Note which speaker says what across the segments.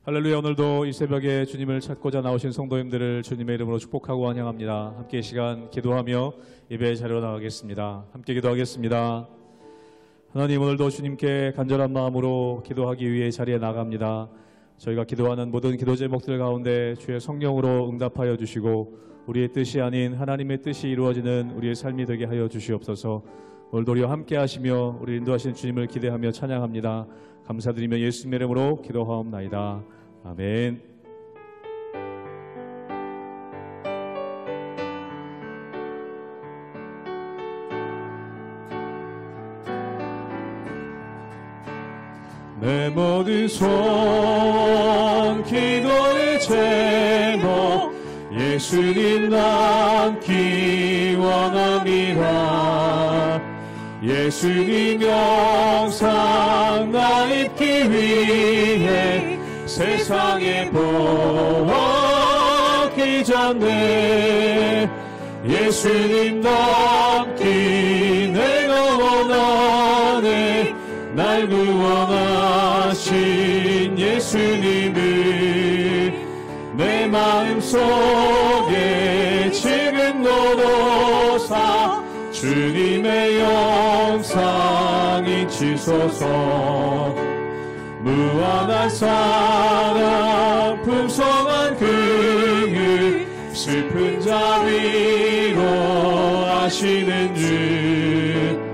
Speaker 1: 할렐루야. 오늘도 이 새벽에 주님을 찾고자 나오신 성도님들을 주님의 이름으로 축복하고 환영합니다. 함께 이 시간 기도하며 예배 자리로 나가겠습니다. 함께 기도하겠습니다. 하나님, 오늘도 주님께 간절한 마음으로 기도하기 위해 자리에 나갑니다. 저희가 기도하는 모든 기도 제목들 가운데 주의 성령으로 응답하여 주시고 우리의 뜻이 아닌 하나님의 뜻이 이루어지는 우리의 삶이 되게 하여 주시옵소서. 오늘도 우리와 함께 하시며 우리 인도하시는 주님을 기대하며 찬양합니다. 감사드리며 예수님의 이름으로 기도하옵나이다. 아멘. 내 모든 소원 기도의 제목 예수님 남기 원합니다. 예수님 영상 나 입기 위해 세상에 보았기 전에 예수님 남기 내가 원하네. 날 구원하신 예수님을 내 마음속에 지금 너로사 주님의 영상 잊히소서. 무한한 사랑 풍성한 긍휼 슬픈 자 위로하시는 주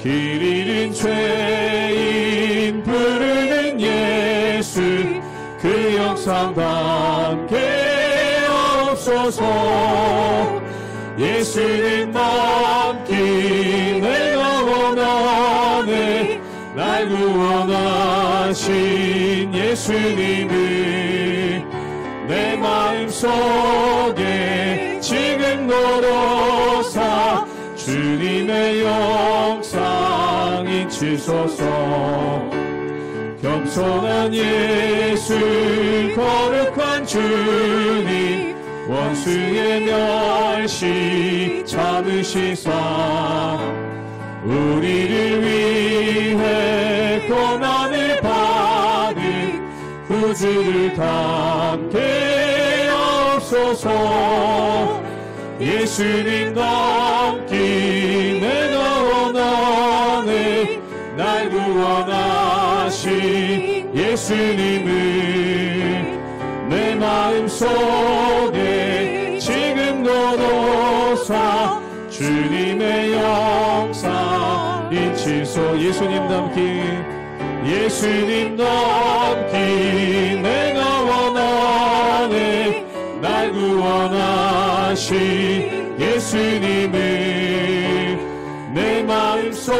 Speaker 1: 길 잃은 죄인 부르는 예수 그 영상 담게 없소서. 예수님 남기 내가 원하네. 날 구원하신 예수님을 내 마음속에 지금 너로사 주님의 영상 잊히소서. 겸손한 예수 거룩한 주님 원수의 멸시 참으시사 우리를 위해 고난을 받은 구주를 담게 없소서. 예수님 남기 내가 원하네. 날 구원하신 예수님을 내 마음속에 지금 너로사 주님의 영상 잊히소. 예수님 남기 예수님 남기 내가 원하네. 날 구원하신 예수님을 내 마음속에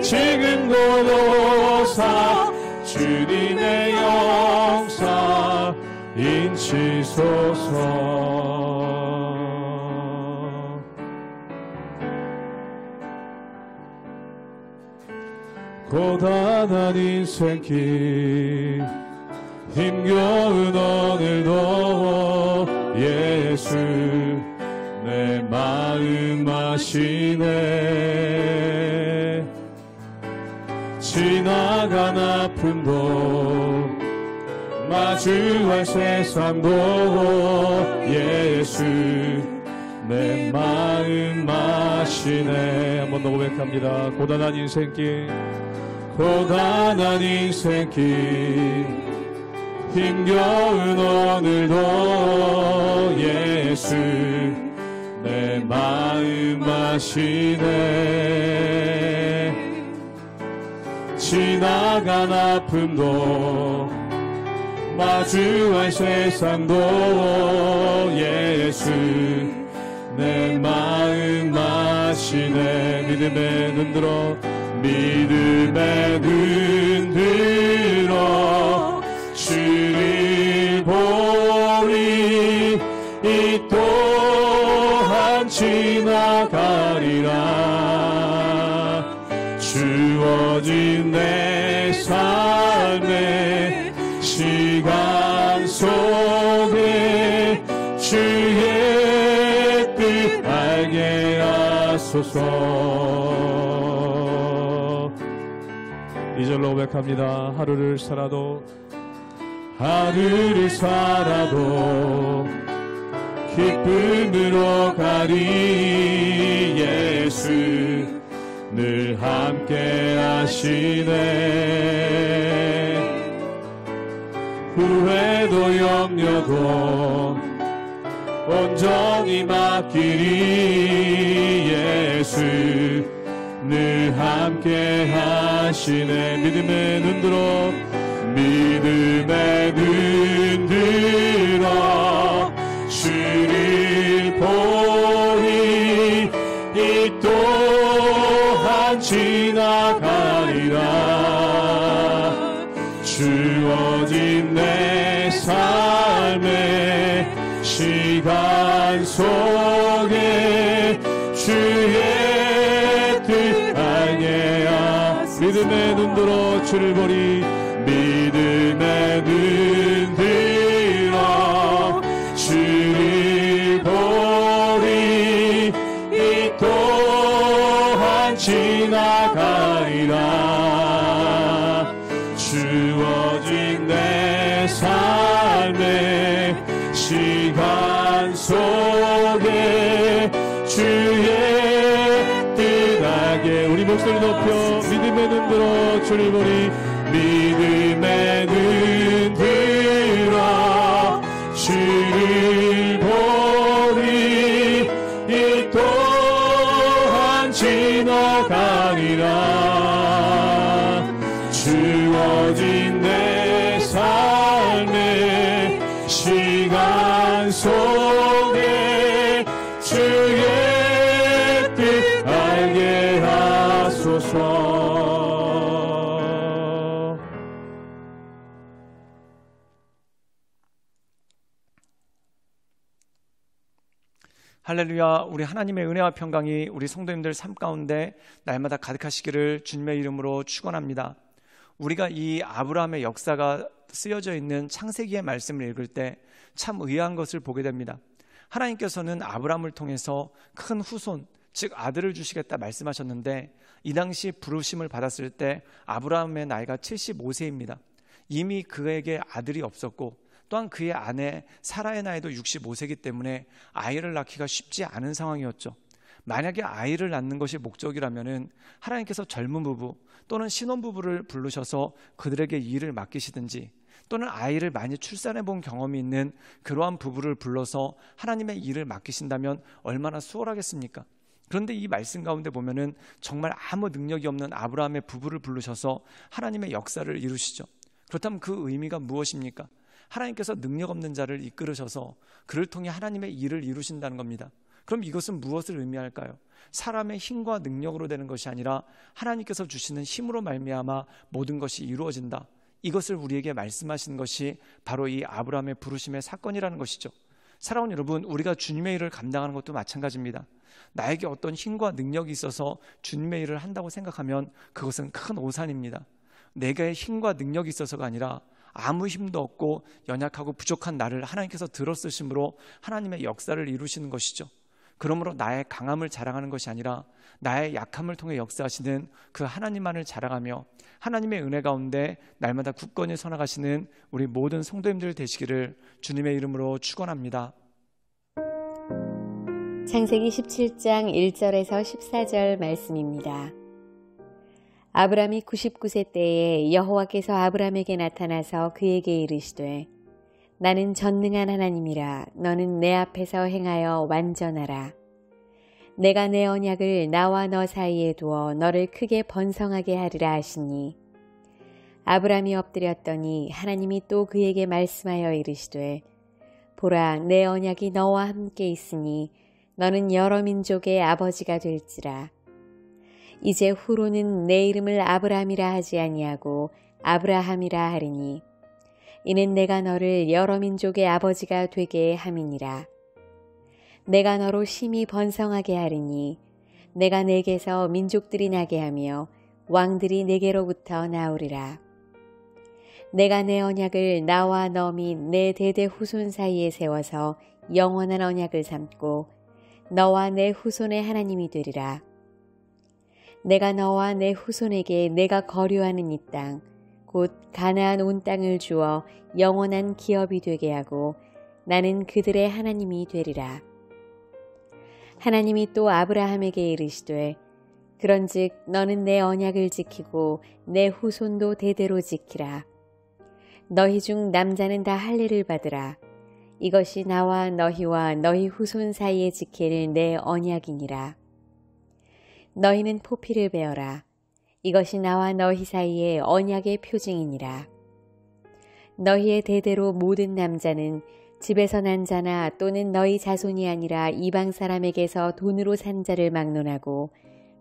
Speaker 1: 지금 너로사 주님의 영상 잊히소서. 고단한 인생길 힘겨운 오늘도 예수 내 마음 아시네. 지나간 아픔도 마주할 세상도 예수 내 마음 아시네. 한 번 더 고백합니다. 고단한 인생길 고단한 인생길 힘겨운 오늘도 예수 내 마음 아시네. 지나간 아픔도 마주할 세상도 예수 내 마음 아시네. 믿음에 눈들어 믿음에 눈들어 주를 보리. 이 또한 지나가리라. 주어진 내 삶의 시간 속에 주의 뜻 알게 하소서. 2절로 고백합니다. 하루를 살아도 하늘을 살아도 기쁨으로 가리. 예수 늘 함께 하시네. 후회도 염려도 온전히 맡기리. 예수 늘 함께 하시네. 믿음의 눈 들어, 믿음의 눈 들어 주를 보리. 이 또한 지나가리라. 주어진 내 삶의 시간 속에 주의 뜻 알게 하. 믿음의 눈 들어 주를 보리. 믿음의 눈 들어 주를 보리. 이 또한 지나가리라. 주어진 내 삶의 시간 속에 주의 뜻 알게. 우리 목소리 높여 믿음의 눈 들어 주를 보리. 믿음의 눈 들어 주를 보리. 이 또한 지나가리라. 주어진 내 삶의 시간 속에 주의 뜻 알게 하소서.
Speaker 2: 할렐루야. 우리 하나님의 은혜와 평강이 우리 성도님들 삶 가운데 날마다 가득하시기를 주님의 이름으로 축원합니다. 우리가 이 아브라함의 역사가 쓰여져 있는 창세기의 말씀을 읽을 때 참 의아한 것을 보게 됩니다. 하나님께서는 아브라함을 통해서 큰 후손, 즉 아들을 주시겠다 말씀하셨는데, 이 당시 부르심을 받았을 때 아브라함의 나이가 75세입니다. 이미 그에게 아들이 없었고 또한 그의 아내 사라의 나이도 65세이기 때문에 아이를 낳기가 쉽지 않은 상황이었죠. 만약에 아이를 낳는 것이 목적이라면 하나님께서 젊은 부부 또는 신혼부부를 부르셔서 그들에게 일을 맡기시든지, 또는 아이를 많이 출산해 본 경험이 있는 그러한 부부를 불러서 하나님의 일을 맡기신다면 얼마나 수월하겠습니까? 그런데 이 말씀 가운데 보면은 정말 아무 능력이 없는 아브라함의 부부를 부르셔서 하나님의 역사를 이루시죠. 그렇다면 그 의미가 무엇입니까? 하나님께서 능력 없는 자를 이끌으셔서 그를 통해 하나님의 일을 이루신다는 겁니다. 그럼 이것은 무엇을 의미할까요? 사람의 힘과 능력으로 되는 것이 아니라 하나님께서 주시는 힘으로 말미암아 모든 것이 이루어진다. 이것을 우리에게 말씀하신 것이 바로 이 아브라함의 부르심의 사건이라는 것이죠. 사랑하는 여러분, 우리가 주님의 일을 감당하는 것도 마찬가지입니다. 나에게 어떤 힘과 능력이 있어서 주님의 일을 한다고 생각하면 그것은 큰 오산입니다. 내게 힘과 능력이 있어서가 아니라 아무 힘도 없고 연약하고 부족한 나를 하나님께서 들어쓰심으로 하나님의 역사를 이루시는 것이죠. 그러므로 나의 강함을 자랑하는 것이 아니라 나의 약함을 통해 역사하시는 그 하나님만을 자랑하며 하나님의 은혜 가운데 날마다 굳건히 서나가시는 우리 모든 성도님들 되시기를 주님의 이름으로 축원합니다.
Speaker 3: 창세기 17장 1절에서 14절 말씀입니다. 아브람이 99세 때에 여호와께서 아브람에게 나타나서 그에게 이르시되 나는 전능한 하나님이라. 너는 내 앞에서 행하여 완전하라. 내가 내 언약을 나와 너 사이에 두어 너를 크게 번성하게 하리라 하시니, 아브람이 엎드렸더니 하나님이 또 그에게 말씀하여 이르시되 보라, 내 언약이 너와 함께 있으니 너는 여러 민족의 아버지가 될지라. 이제 후로는 내 이름을 아브람이라 하지 아니하고 아브라함이라 하리니 이는 내가 너를 여러 민족의 아버지가 되게 함이니라. 내가 너로 심히 번성하게 하리니 내가 내게서 민족들이 나게 하며 왕들이 내게로부터 나오리라. 내가 내 언약을 나와 너 및 내 대대 후손 사이에 세워서 영원한 언약을 삼고 너와 내 후손의 하나님이 되리라. 내가 너와 내 후손에게 내가 거류하는 이 땅 곧 가나안 온 땅을 주어 영원한 기업이 되게 하고 나는 그들의 하나님이 되리라. 하나님이 또 아브라함에게 이르시되 그런즉 너는 내 언약을 지키고 내 후손도 대대로 지키라. 너희 중 남자는 다 할례를 받으라. 이것이 나와 너희와 너희 후손 사이에 지킬 내 언약이니라. 너희는 포피를 베어라. 이것이 나와 너희 사이의 언약의 표징이니라. 너희의 대대로 모든 남자는 집에서 난 자나 또는 너희 자손이 아니라 이방 사람에게서 돈으로 산 자를 막론하고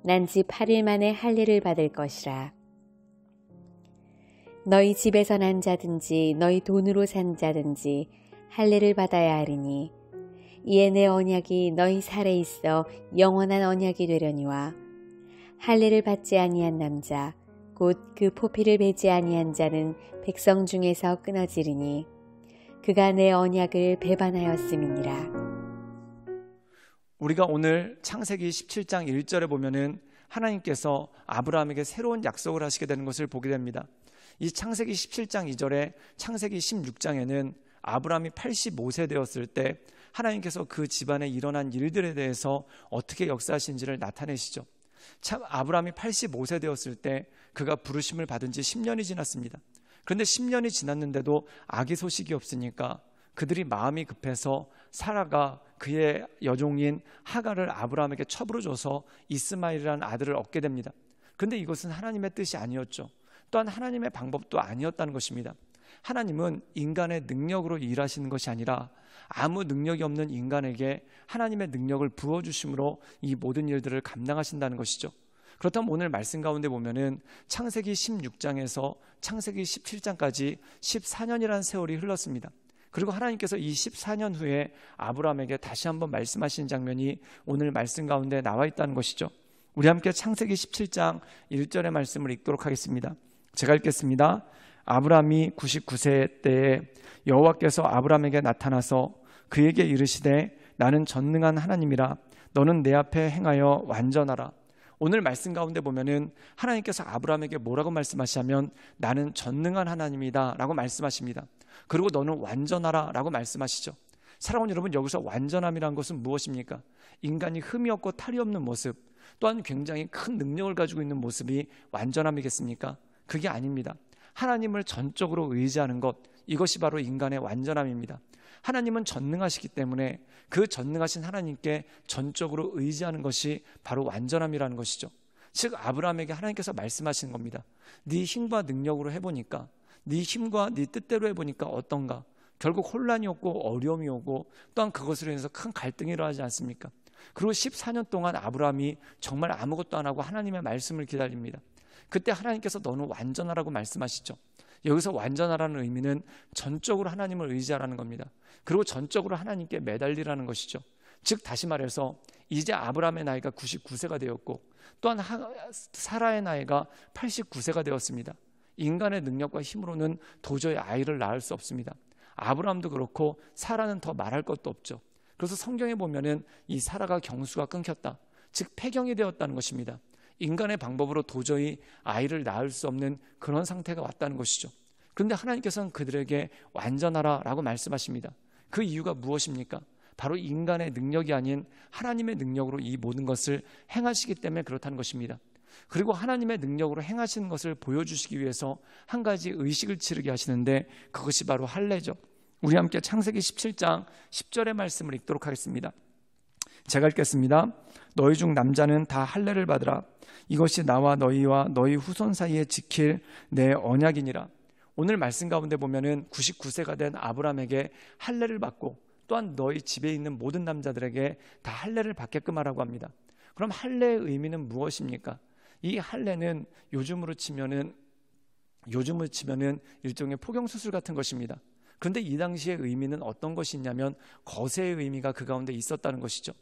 Speaker 3: 난 지 8일 만에 할례를 받을 것이라. 너희 집에서 난 자든지 너희 돈으로 산 자든지 할례를 받아야 하리니 이에 내 언약이 너희 살에 있어 영원한 언약이 되려니와 할례를 받지 아니한 남자 곧 그 포피를 베지 아니한 자는 백성 중에서 끊어지리니 그가 내 언약을 배반하였음이니라.
Speaker 2: 우리가 오늘 창세기 17장 1절에 보면은 하나님께서 아브라함에게 새로운 약속을 하시게 되는 것을 보게 됩니다. 이 창세기 17장 2절에 창세기 16장에는 아브라함이 85세 되었을 때 하나님께서 그 집안에 일어난 일들에 대해서 어떻게 역사하신지를 나타내시죠. 참 아브라함이 85세 되었을 때 그가 부르심을 받은 지 10년이 지났습니다. 그런데 10년이 지났는데도 아기 소식이 없으니까 그들이 마음이 급해서 사라가 그의 여종인 하갈을 아브라함에게 첩으로 줘서 이스마엘이라는 아들을 얻게 됩니다. 그런데 이것은 하나님의 뜻이 아니었죠. 또한 하나님의 방법도 아니었다는 것입니다. 하나님은 인간의 능력으로 일하시는 것이 아니라 아무 능력이 없는 인간에게 하나님의 능력을 부어주심으로 이 모든 일들을 감당하신다는 것이죠. 그렇다면 오늘 말씀 가운데 보면은 창세기 16장에서 창세기 17장까지 14년이라는 세월이 흘렀습니다. 그리고 하나님께서 이 14년 후에 아브라함에게 다시 한번 말씀하시는 장면이 오늘 말씀 가운데 나와 있다는 것이죠. 우리 함께 창세기 17장 1절의 말씀을 읽도록 하겠습니다. 제가 읽겠습니다. 아브라함이 99세 때에 여호와께서 아브라함에게 나타나서 그에게 이르시되 나는 전능한 하나님이라 너는 내 앞에 행하여 완전하라. 오늘 말씀 가운데 보면은 하나님께서 아브라함에게 뭐라고 말씀하시냐면 나는 전능한 하나님이다 라고 말씀하십니다. 그리고 너는 완전하라 라고 말씀하시죠. 사랑하는 여러분, 여기서 완전함이란 것은 무엇입니까? 인간이 흠이 없고 탈이 없는 모습, 또한 굉장히 큰 능력을 가지고 있는 모습이 완전함이겠습니까? 그게 아닙니다. 하나님을 전적으로 의지하는 것, 이것이 바로 인간의 완전함입니다. 하나님은 전능하시기 때문에 그 전능하신 하나님께 전적으로 의지하는 것이 바로 완전함이라는 것이죠. 즉 아브라함에게 하나님께서 말씀하시는 겁니다. 네 힘과 능력으로 해보니까, 네 힘과 네 뜻대로 해보니까 어떤가? 결국 혼란이 오고 어려움이 오고 또한 그것으로 인해서 큰 갈등이 일어나지 않습니까? 그리고 14년 동안 아브라함이 정말 아무것도 안 하고 하나님의 말씀을 기다립니다. 그때 하나님께서 너는 완전하라고 말씀하시죠. 여기서 완전하라는 의미는 전적으로 하나님을 의지하라는 겁니다. 그리고 전적으로 하나님께 매달리라는 것이죠. 즉 다시 말해서 이제 아브라함의 나이가 99세가 되었고 또한 사라의 나이가 89세가 되었습니다. 인간의 능력과 힘으로는 도저히 아이를 낳을 수 없습니다. 아브라함도 그렇고 사라는 더 말할 것도 없죠. 그래서 성경에 보면은 이 사라가 경수가 끊겼다, 즉 폐경이 되었다는 것입니다. 인간의 방법으로 도저히 아이를 낳을 수 없는 그런 상태가 왔다는 것이죠. 그런데 하나님께서는 그들에게 완전하라 라고 말씀하십니다. 그 이유가 무엇입니까? 바로 인간의 능력이 아닌 하나님의 능력으로 이 모든 것을 행하시기 때문에 그렇다는 것입니다. 그리고 하나님의 능력으로 행하시는 것을 보여주시기 위해서 한 가지 의식을 치르게 하시는데 그것이 바로 할례죠. 우리 함께 창세기 17장 10절의 말씀을 읽도록 하겠습니다. 제가 읽겠습니다. 너희 중 남자는 다 할례를 받으라. 이것이 나와 너희와 너희 후손 사이에 지킬 내 언약이니라. 오늘 말씀 가운데 보면은 99세가 된 아브라함에게 할례를 받고 또한 너희 집에 있는 모든 남자들에게 다 할례를 받게끔 하라고 합니다. 그럼 할례의 의미는 무엇입니까? 이 할례는 요즘으로 치면은 일종의 포경수술 같은 것입니다. 그런데 이 당시의 의미는 어떤 것이 있냐면 거세의 의미가 그 가운데 있었다는 것이죠.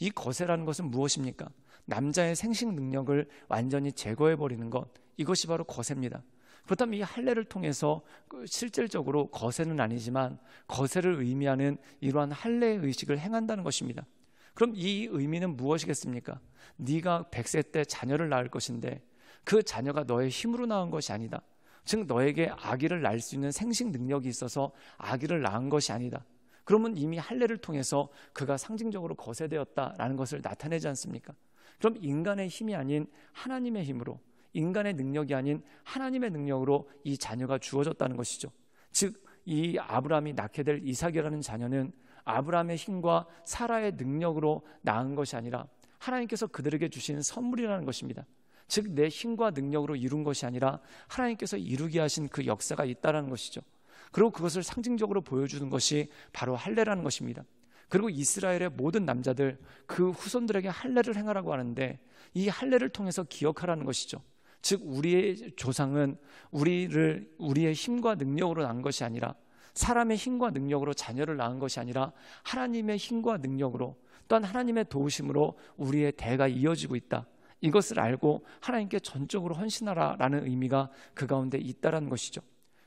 Speaker 2: 이 거세라는 것은 무엇입니까? 남자의 생식 능력을 완전히 제거해버리는 것, 이것이 바로 거세입니다. 그렇다면 이 할례를 통해서 실질적으로 거세는 아니지만 거세를 의미하는 이러한 할례의 의식을 행한다는 것입니다. 그럼 이 의미는 무엇이겠습니까? 네가 100세 때 자녀를 낳을 것인데 그 자녀가 너의 힘으로 낳은 것이 아니다. 즉 너에게 아기를 낳을 수 있는 생식 능력이 있어서 아기를 낳은 것이 아니다. 그러면 이미 할례를 통해서 그가 상징적으로 거세되었다라는 것을 나타내지 않습니까? 그럼 인간의 힘이 아닌 하나님의 힘으로, 인간의 능력이 아닌 하나님의 능력으로 이 자녀가 주어졌다는 것이죠. 즉 이 아브라함이 낳게 될 이삭이라는 자녀는 아브라함의 힘과 사라의 능력으로 낳은 것이 아니라 하나님께서 그들에게 주신 선물이라는 것입니다. 즉 내 힘과 능력으로 이룬 것이 아니라 하나님께서 이루게 하신 그 역사가 있다는 것이죠. 그리고 그것을 상징적으로 보여주는 것이 바로 할례라는 것입니다. 그리고 이스라엘의 모든 남자들 그 후손들에게 할례를 행하라고 하는데 이 할례를 통해서 기억하라는 것이죠. 즉 우리의 조상은 우리의 힘과 능력으로 낳은 것이 아니라 사람의 힘과 능력으로 자녀를 낳은 것이 아니라 하나님의 힘과 능력으로 또한 하나님의 도우심으로 우리의 대가 이어지고 있다. 이것을 알고 하나님께 전적으로 헌신하라라는 의미가 그 가운데 있다라는 것이죠.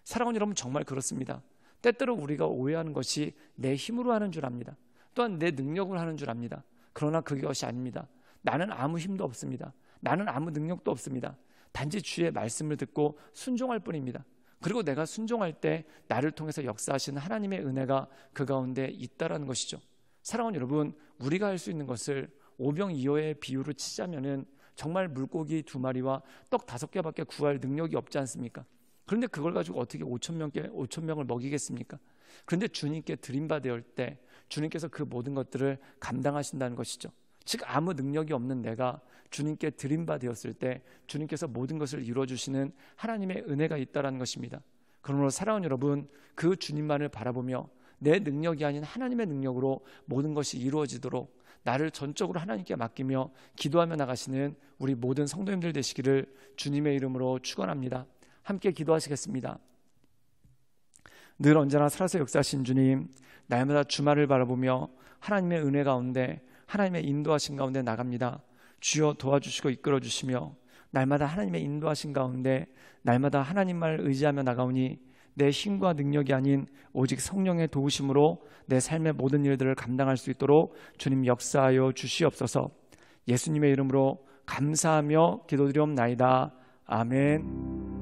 Speaker 2: 사랑하는 여러분, 정말 그렇습니다. 때때로 우리가 오해하는 것이 내 힘으로 하는 줄 압니다. 또한 내 능력으로 하는 줄 압니다. 그러나 그것이 아닙니다. 나는 아무 힘도 없습니다. 나는 아무 능력도 없습니다. 단지 주의 말씀을 듣고 순종할 뿐입니다. 그리고 내가 순종할 때 나를 통해서 역사하시는 하나님의 은혜가 그 가운데 있다라는 것이죠. 사랑하는 여러분, 우리가 할 수 있는 것을 오병이어의 비유로 치자면은 정말 물고기 2마리와 떡 5개밖에 구할 능력이 없지 않습니까? 그런데 그걸 가지고 어떻게 5,000명을 먹이겠습니까? 그런데 주님께 드림받을 때 주님께서 그 모든 것들을 감당하신다는 것이죠. 즉 아무 능력이 없는 내가 주님께 드림받았을 때 주님께서 모든 것을 이루어주시는 하나님의 은혜가 있다는 것입니다. 그러므로 사랑하는 여러분, 그 주님만을 바라보며 내 능력이 아닌 하나님의 능력으로 모든 것이 이루어지도록 나를 전적으로 하나님께 맡기며 기도하며 나가시는 우리 모든 성도님들 되시기를 주님의 이름으로 축원합니다. 함께 기도하시겠습니다. 늘 언제나 살아서 역사하신 주님, 날마다 주말을 바라보며 하나님의 은혜 가운데 하나님의 인도하신 가운데 나갑니다. 주여 도와주시고 이끌어주시며 날마다 하나님의 인도하신 가운데 날마다 하나님 말을 의지하며 나가오니 내 힘과 능력이 아닌 오직 성령의 도우심으로 내 삶의 모든 일들을 감당할 수 있도록 주님 역사하여 주시옵소서. 예수님의 이름으로 감사하며 기도드리옵나이다. 아멘.